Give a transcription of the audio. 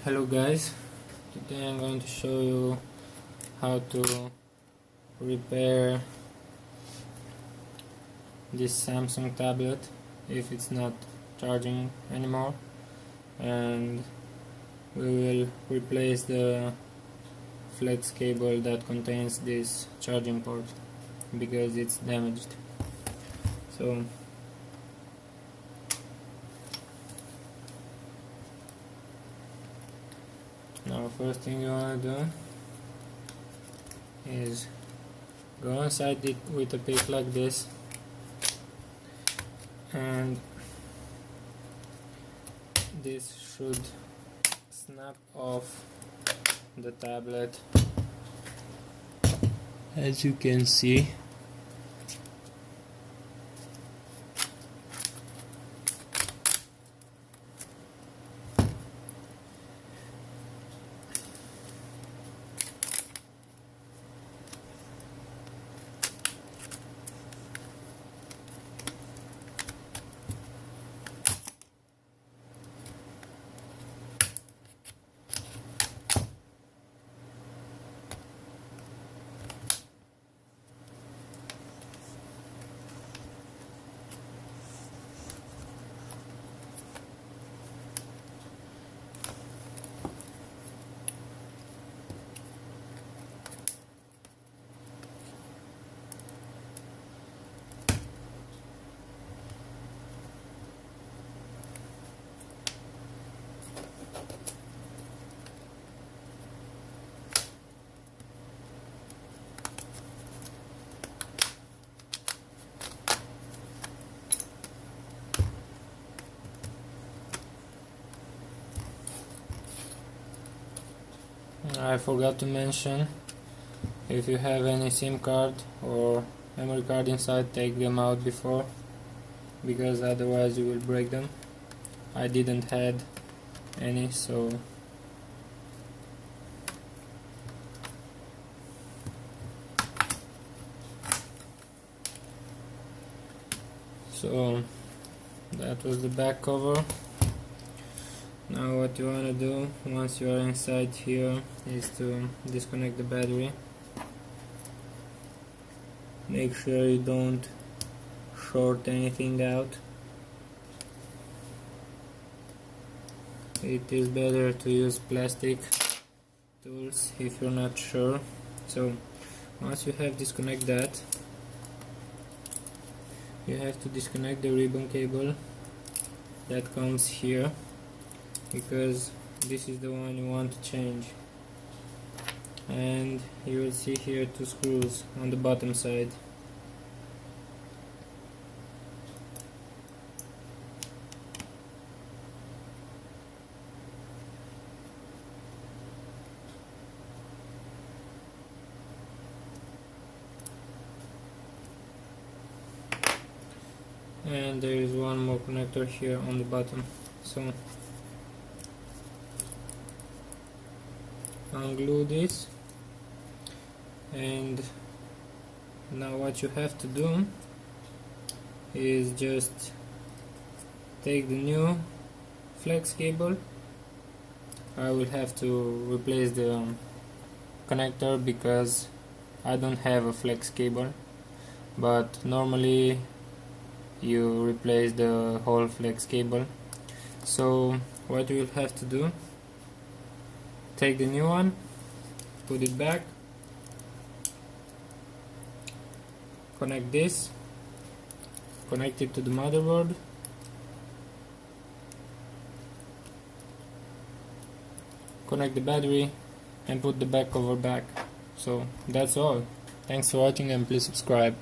Hello guys, today I'm going to show you how to repair this Samsung tablet if it's not charging anymore, and we will replace the flex cable that contains this charging port because it's damaged. So now first thing you want to do is go inside it with a pick like this, and this should snap off the tablet, as you can see. I forgot to mention, if you have any SIM card or memory card inside, take them out before, because otherwise you will break them. I didn't had any, so that was the back cover. Now what you want to do once you are inside here is to disconnect the battery. Make sure you don't short anything out. It is better to use plastic tools if you're not sure. So once you have disconnected that, you have to disconnect the ribbon cable that comes here, because this is the one you want to change. And you will see here two screws on the bottom side. And there is one more connector here on the bottom. So unglue this, and now what you have to do is just take the new flex cable. I will have to replace the connector because I don't have a flex cable, but normally you replace the whole flex cable. So what you will have to do, take the new one, put it back, connect this, connect it to the motherboard, connect the battery, and put the back cover back. So that's all. Thanks for watching, and please subscribe.